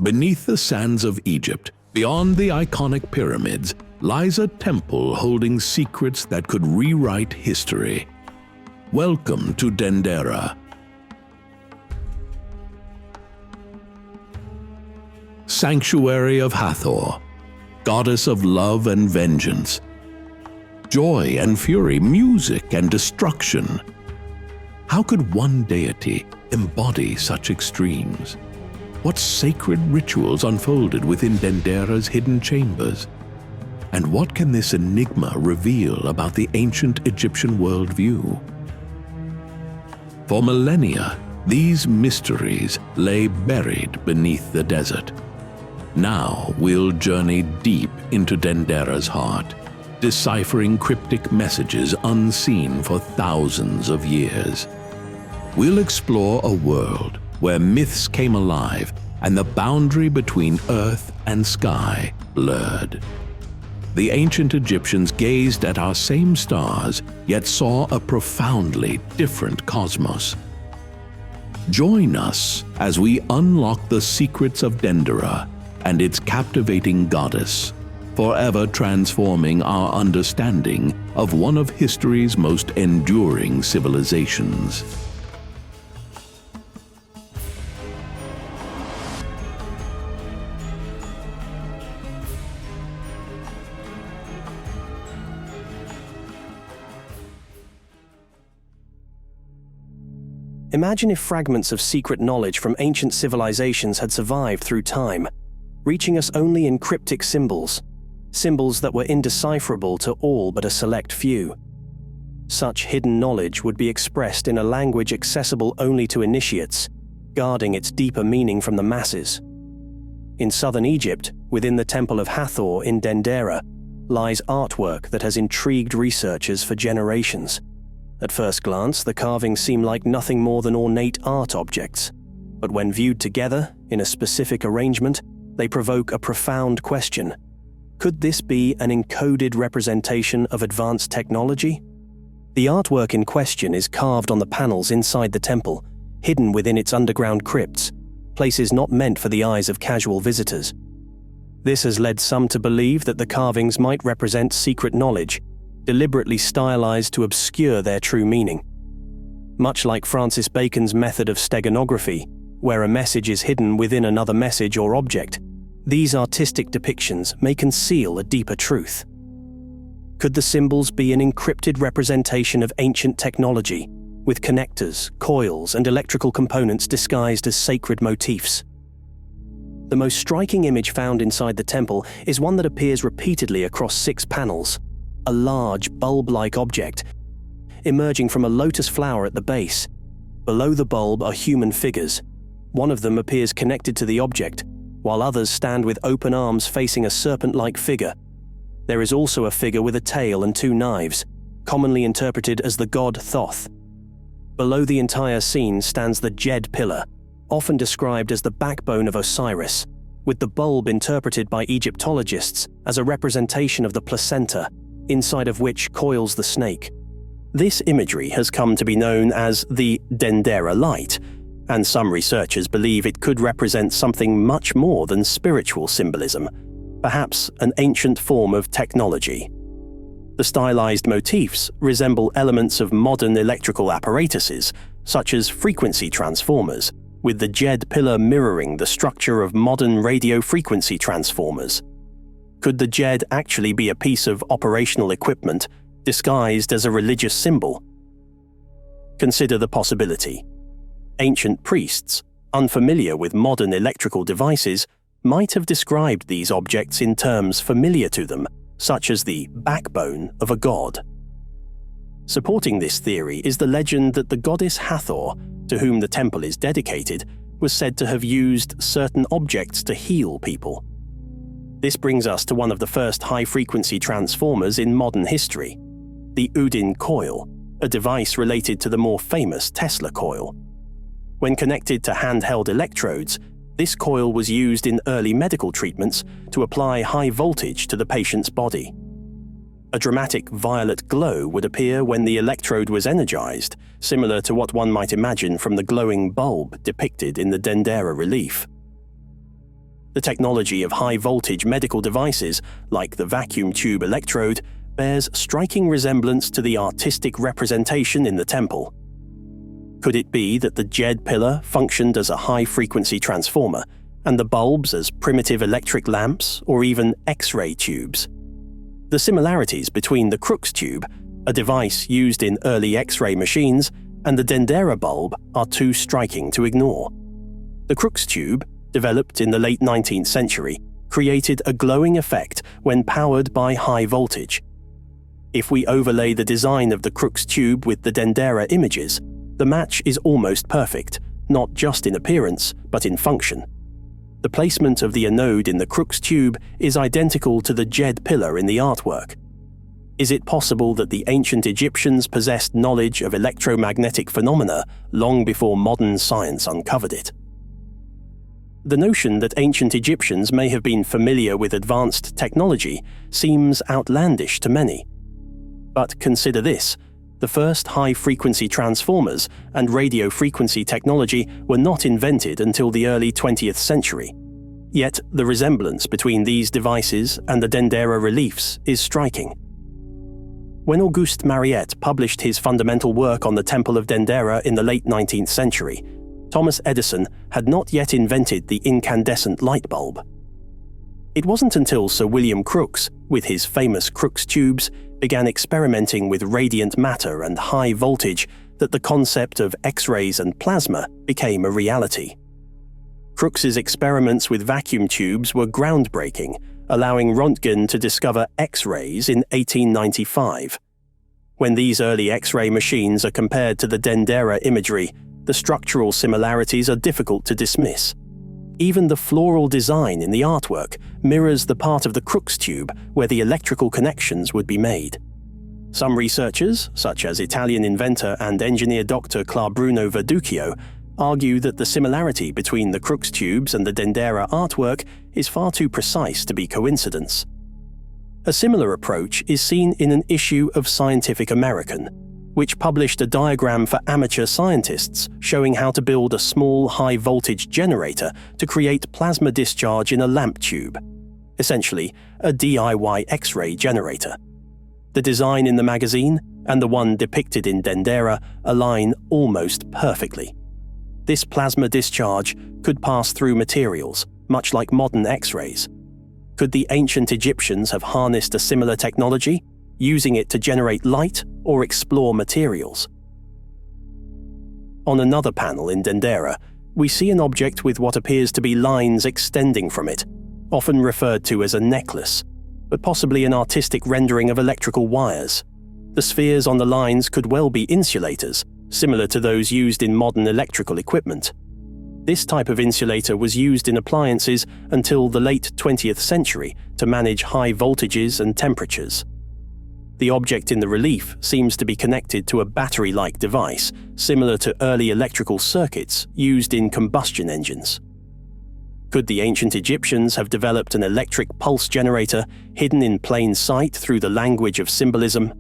Beneath the sands of Egypt, beyond the iconic pyramids, lies a temple holding secrets that could rewrite history. Welcome to Dendera. Sanctuary of Hathor, goddess of love and vengeance, joy and fury, music and destruction. How could one deity embody such extremes? What sacred rituals unfolded within Dendera's hidden chambers? And what can this enigma reveal about the ancient Egyptian worldview? For millennia, these mysteries lay buried beneath the desert. Now we'll journey deep into Dendera's heart, deciphering cryptic messages unseen for thousands of years. We'll explore a world where myths came alive and the boundary between earth and sky blurred. The ancient Egyptians gazed at our same stars, yet saw a profoundly different cosmos. Join us as we unlock the secrets of Dendera and its captivating goddess, forever transforming our understanding of one of history's most enduring civilizations. Imagine if fragments of secret knowledge from ancient civilizations had survived through time, reaching us only in cryptic symbols that were indecipherable to all but a select few. Such hidden knowledge would be expressed in a language accessible only to initiates, guarding its deeper meaning from the masses. In southern Egypt, within the Temple of Hathor in Dendera, lies artwork that has intrigued researchers for generations. At first glance, the carvings seem like nothing more than ornate art objects, but when viewed together in a specific arrangement, they provoke a profound question. Could this be an encoded representation of advanced technology? The artwork in question is carved on the panels inside the temple, hidden within its underground crypts, places not meant for the eyes of casual visitors. This has led some to believe that the carvings might represent secret knowledge, deliberately stylized to obscure their true meaning. Much like Francis Bacon's method of steganography, where a message is hidden within another message or object, these artistic depictions may conceal a deeper truth. Could the symbols be an encrypted representation of ancient technology, with connectors, coils, and electrical components disguised as sacred motifs? The most striking image found inside the temple is one that appears repeatedly across 6 panels. A large, bulb-like object, emerging from a lotus flower at the base. Below the bulb are human figures. One of them appears connected to the object, while others stand with open arms facing a serpent-like figure. There is also a figure with a tail and 2 knives, commonly interpreted as the god Thoth. Below the entire scene stands the Djed pillar, often described as the backbone of Osiris, with the bulb interpreted by Egyptologists as a representation of the placenta, inside of which coils the snake. This imagery has come to be known as the Dendera Light, and some researchers believe it could represent something much more than spiritual symbolism, perhaps an ancient form of technology. The stylized motifs resemble elements of modern electrical apparatuses, such as frequency transformers, with the Djed pillar mirroring the structure of modern radio frequency transformers. Could the Djed actually be a piece of operational equipment disguised as a religious symbol? Consider the possibility. Ancient priests, unfamiliar with modern electrical devices, might have described these objects in terms familiar to them, such as the backbone of a god. Supporting this theory is the legend that the goddess Hathor, to whom the temple is dedicated, was said to have used certain objects to heal people. This brings us to one of the first high-frequency transformers in modern history, the Udin coil, a device related to the more famous Tesla coil. When connected to handheld electrodes, this coil was used in early medical treatments to apply high voltage to the patient's body. A dramatic violet glow would appear when the electrode was energized, similar to what one might imagine from the glowing bulb depicted in the Dendera relief. The technology of high-voltage medical devices, like the vacuum tube electrode, bears striking resemblance to the artistic representation in the temple. Could it be that the Jed pillar functioned as a high-frequency transformer, and the bulbs as primitive electric lamps or even X-ray tubes? The similarities between the Crux tube, a device used in early X-ray machines, and the Dendera bulb are too striking to ignore. The Crux tube, developed in the late 19th century, created a glowing effect when powered by high voltage. If we overlay the design of the Crux tube with the Dendera images, the match is almost perfect, not just in appearance, but in function. The placement of the anode in the Crux tube is identical to the Jed pillar in the artwork. Is it possible that the ancient Egyptians possessed knowledge of electromagnetic phenomena long before modern science uncovered it? The notion that ancient Egyptians may have been familiar with advanced technology seems outlandish to many. But consider this: the first high-frequency transformers and radio frequency technology were not invented until the early 20th century. Yet the resemblance between these devices and the Dendera reliefs is striking. When Auguste Mariette published his fundamental work on the Temple of Dendera in the late 19th century, Thomas Edison had not yet invented the incandescent light bulb. It wasn't until Sir William Crookes, with his famous Crookes tubes, began experimenting with radiant matter and high voltage that the concept of X-rays and plasma became a reality. Crookes's experiments with vacuum tubes were groundbreaking, allowing Röntgen to discover X-rays in 1895. When these early X-ray machines are compared to the Dendera imagery, the structural similarities are difficult to dismiss. Even the floral design in the artwork mirrors the part of the Crookes tube where the electrical connections would be made. Some researchers, such as Italian inventor and engineer Dr. Clarbruno Verduccio, argue that the similarity between the Crookes tubes and the Dendera artwork is far too precise to be coincidence. A similar approach is seen in an issue of Scientific American, which published a diagram for amateur scientists showing how to build a small high-voltage generator to create plasma discharge in a lamp tube, essentially a DIY X-ray generator. The design in the magazine and the one depicted in Dendera align almost perfectly. This plasma discharge could pass through materials, much like modern X-rays. Could the ancient Egyptians have harnessed a similar technology, using it to generate light or explore materials? On another panel in Dendera, we see an object with what appears to be lines extending from it, often referred to as a necklace, but possibly an artistic rendering of electrical wires. The spheres on the lines could well be insulators, similar to those used in modern electrical equipment. This type of insulator was used in appliances until the late 20th century to manage high voltages and temperatures. The object in the relief seems to be connected to a battery-like device, similar to early electrical circuits used in combustion engines. Could the ancient Egyptians have developed an electric pulse generator hidden in plain sight through the language of symbolism?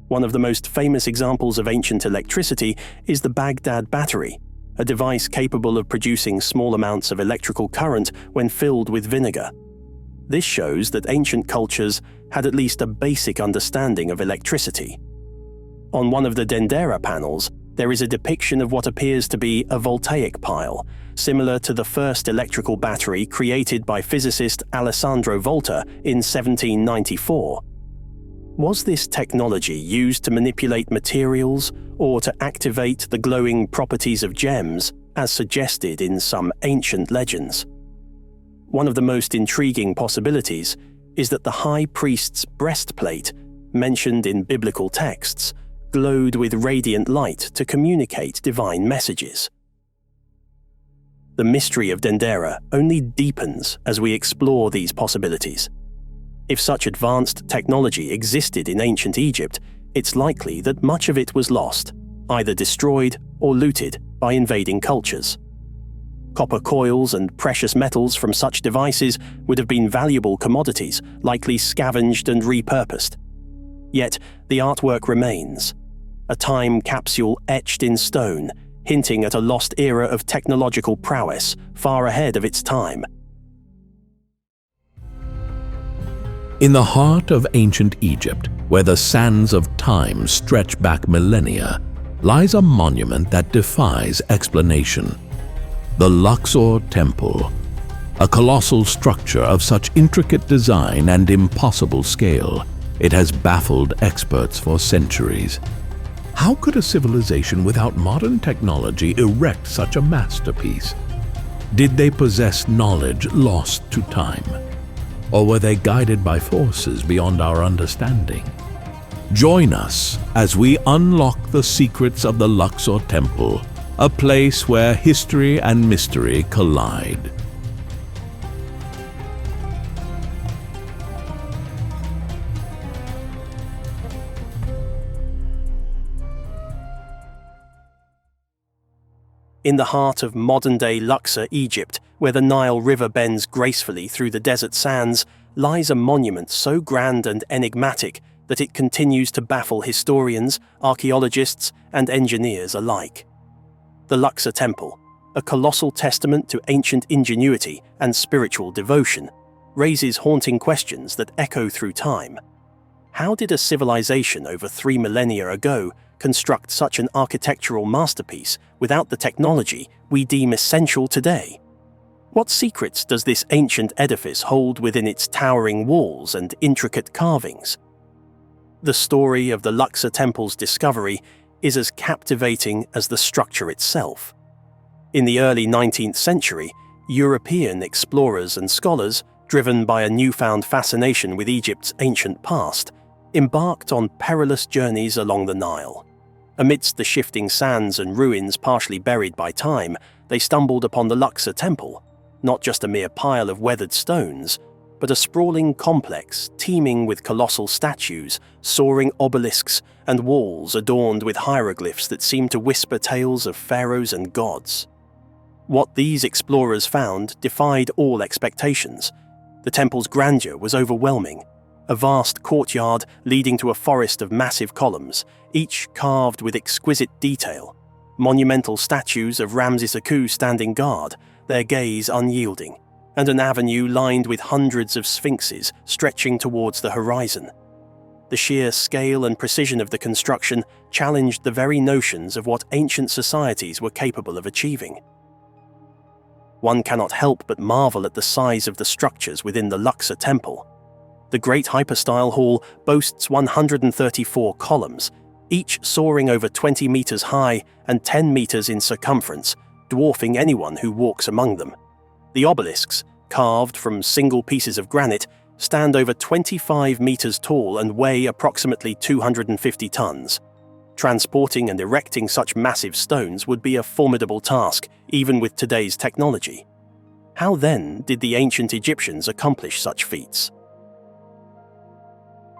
One of the most famous examples of ancient electricity is the Baghdad battery, a device capable of producing small amounts of electrical current when filled with vinegar. This shows that ancient cultures had at least a basic understanding of electricity. On one of the Dendera panels, there is a depiction of what appears to be a voltaic pile, similar to the first electrical battery created by physicist Alessandro Volta in 1794. Was this technology used to manipulate materials or to activate the glowing properties of gems, as suggested in some ancient legends? One of the most intriguing possibilities is that the high priest's breastplate, mentioned in biblical texts, glowed with radiant light to communicate divine messages. The mystery of Dendera only deepens as we explore these possibilities. If such advanced technology existed in ancient Egypt, it's likely that much of it was lost, either destroyed or looted by invading cultures. Copper coils and precious metals from such devices would have been valuable commodities, likely scavenged and repurposed. Yet the artwork remains, a time capsule etched in stone, hinting at a lost era of technological prowess far ahead of its time. In the heart of ancient Egypt, where the sands of time stretch back millennia, lies a monument that defies explanation. The Luxor Temple, a colossal structure of such intricate design and impossible scale, it has baffled experts for centuries. How could a civilization without modern technology erect such a masterpiece? Did they possess knowledge lost to time? Or were they guided by forces beyond our understanding? Join us as we unlock the secrets of the Luxor Temple, a place where history and mystery collide. In the heart of modern-day Luxor, Egypt, where the Nile River bends gracefully through the desert sands, lies a monument so grand and enigmatic that it continues to baffle historians, archaeologists, and engineers alike. The Luxor Temple, a colossal testament to ancient ingenuity and spiritual devotion, raises haunting questions that echo through time. How did a civilization over 3 millennia ago construct such an architectural masterpiece without the technology we deem essential today? What secrets does this ancient edifice hold within its towering walls and intricate carvings? The story of the Luxor Temple's discovery is as captivating as the structure itself. In the early 19th century, European explorers and scholars, driven by a newfound fascination with Egypt's ancient past, embarked on perilous journeys along the Nile. Amidst the shifting sands and ruins partially buried by time, they stumbled upon the Luxor Temple, not just a mere pile of weathered stones, but a sprawling complex teeming with colossal statues, soaring obelisks, and walls adorned with hieroglyphs that seemed to whisper tales of pharaohs and gods. What these explorers found defied all expectations. The temple's grandeur was overwhelming. A vast courtyard leading to a forest of massive columns, each carved with exquisite detail. Monumental statues of Ramses II standing guard, their gaze unyielding, and an avenue lined with hundreds of sphinxes stretching towards the horizon. The sheer scale and precision of the construction challenged the very notions of what ancient societies were capable of achieving. One cannot help but marvel at the size of the structures within the Luxor Temple. The Great Hypostyle Hall boasts 134 columns, each soaring over 20 meters high and 10 meters in circumference, dwarfing anyone who walks among them. The obelisks, carved from single pieces of granite, stand over 25 meters tall and weigh approximately 250 tons. Transporting and erecting such massive stones would be a formidable task, even with today's technology. How then did the ancient Egyptians accomplish such feats?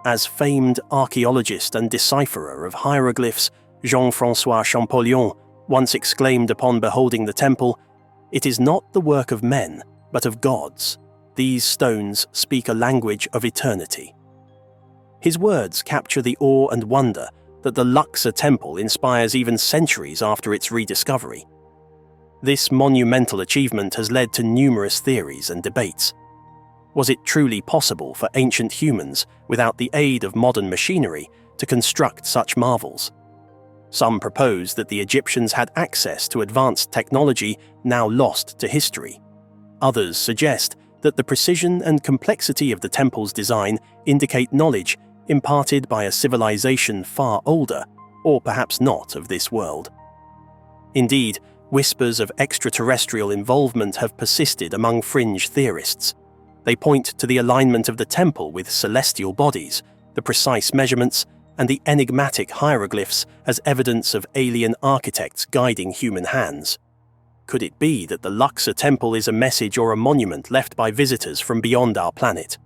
As famed archaeologist and decipherer of hieroglyphs, Jean-François Champollion once exclaimed upon beholding the temple, "It is not the work of men, but of gods. These stones speak a language of eternity." His words capture the awe and wonder that the Luxor Temple inspires even centuries after its rediscovery. This monumental achievement has led to numerous theories and debates. Was it truly possible for ancient humans, without the aid of modern machinery, to construct such marvels? Some propose that the Egyptians had access to advanced technology now lost to history. Others suggest that the precision and complexity of the temple's design indicate knowledge imparted by a civilization far older, or perhaps not of this world. Indeed, whispers of extraterrestrial involvement have persisted among fringe theorists. They point to the alignment of the temple with celestial bodies, the precise measurements, and the enigmatic hieroglyphs as evidence of alien architects guiding human hands. Could it be that the Luxor Temple is a message or a monument left by visitors from beyond our planet?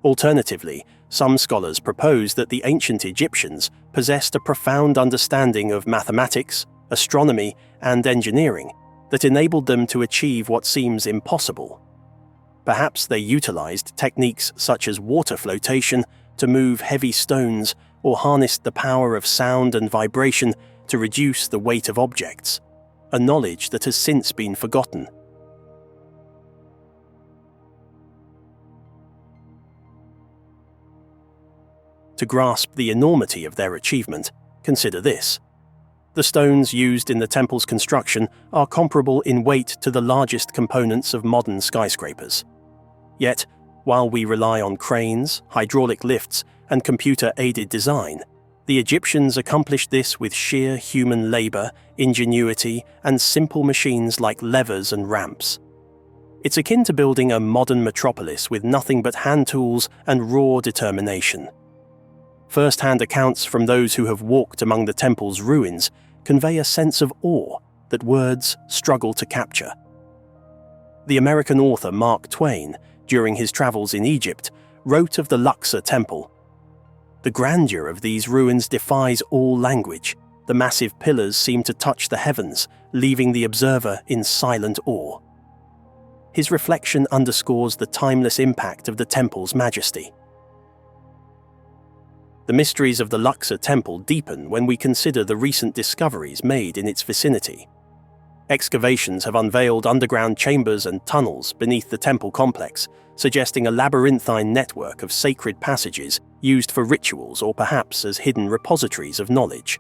Alternatively, some scholars propose that the ancient Egyptians possessed a profound understanding of mathematics, astronomy, and engineering that enabled them to achieve what seems impossible. Perhaps they utilized techniques such as water flotation to move heavy stones or harnessed the power of sound and vibration to reduce the weight of objects, a knowledge that has since been forgotten. To grasp the enormity of their achievement, consider this. The stones used in the temple's construction are comparable in weight to the largest components of modern skyscrapers. Yet, while we rely on cranes, hydraulic lifts, and computer-aided design, the Egyptians accomplished this with sheer human labor, ingenuity, and simple machines like levers and ramps. It's akin to building a modern metropolis with nothing but hand tools and raw determination. First-hand accounts from those who have walked among the temple's ruins convey a sense of awe that words struggle to capture. The American author Mark Twain, during his travels in Egypt, wrote of the Luxor Temple. The grandeur of these ruins defies all language. The massive pillars seem to touch the heavens, leaving the observer in silent awe. His reflection underscores the timeless impact of the temple's majesty. The mysteries of the Luxor Temple deepen when we consider the recent discoveries made in its vicinity. Excavations have unveiled underground chambers and tunnels beneath the temple complex, suggesting a labyrinthine network of sacred passages used for rituals or perhaps as hidden repositories of knowledge.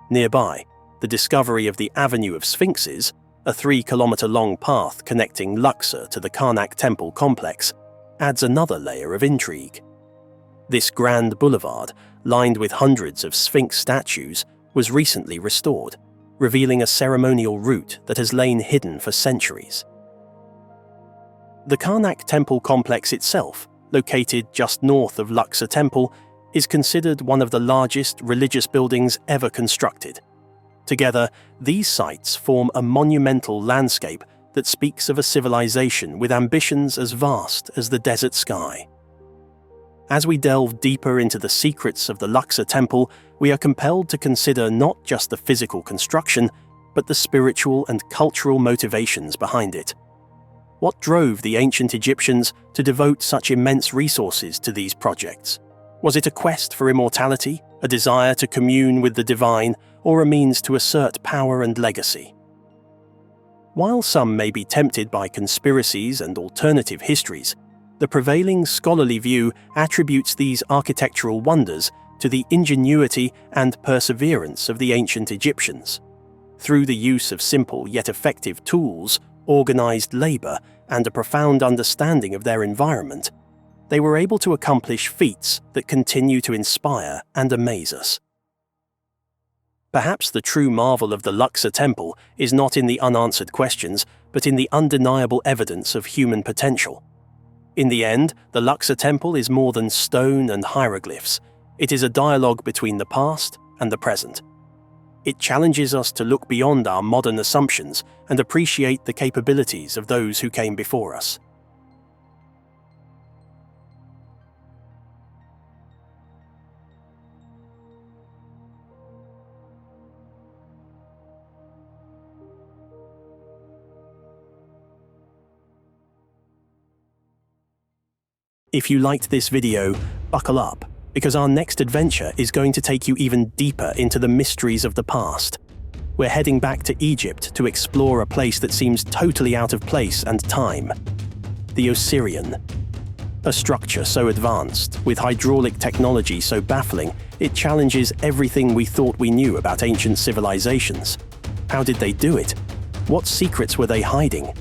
Nearby, the discovery of the Avenue of Sphinxes, a 3-kilometer-long path connecting Luxor to the Karnak Temple complex, adds another layer of intrigue. This grand boulevard, lined with hundreds of Sphinx statues, was recently restored, revealing a ceremonial route that has lain hidden for centuries. The Karnak Temple complex itself, located just north of Luxor Temple, is considered one of the largest religious buildings ever constructed. Together, these sites form a monumental landscape that speaks of a civilization with ambitions as vast as the desert sky. As we delve deeper into the secrets of the Luxor Temple, we are compelled to consider not just the physical construction, but the spiritual and cultural motivations behind it. What drove the ancient Egyptians to devote such immense resources to these projects? Was it a quest for immortality, a desire to commune with the divine, or a means to assert power and legacy? While some may be tempted by conspiracies and alternative histories, the prevailing scholarly view attributes these architectural wonders to the ingenuity and perseverance of the ancient Egyptians. Through the use of simple yet effective tools, organized labor, and a profound understanding of their environment, they were able to accomplish feats that continue to inspire and amaze us. Perhaps the true marvel of the Luxor Temple is not in the unanswered questions, but in the undeniable evidence of human potential. In the end, the Luxor Temple is more than stone and hieroglyphs. It is a dialogue between the past and the present. It challenges us to look beyond our modern assumptions and appreciate the capabilities of those who came before us. If you liked this video, buckle up, because our next adventure is going to take you even deeper into the mysteries of the past. We're heading back to Egypt to explore a place that seems totally out of place and time. The Osirian. A structure so advanced, with hydraulic technology so baffling, it challenges everything we thought we knew about ancient civilizations. How did they do it? What secrets were they hiding?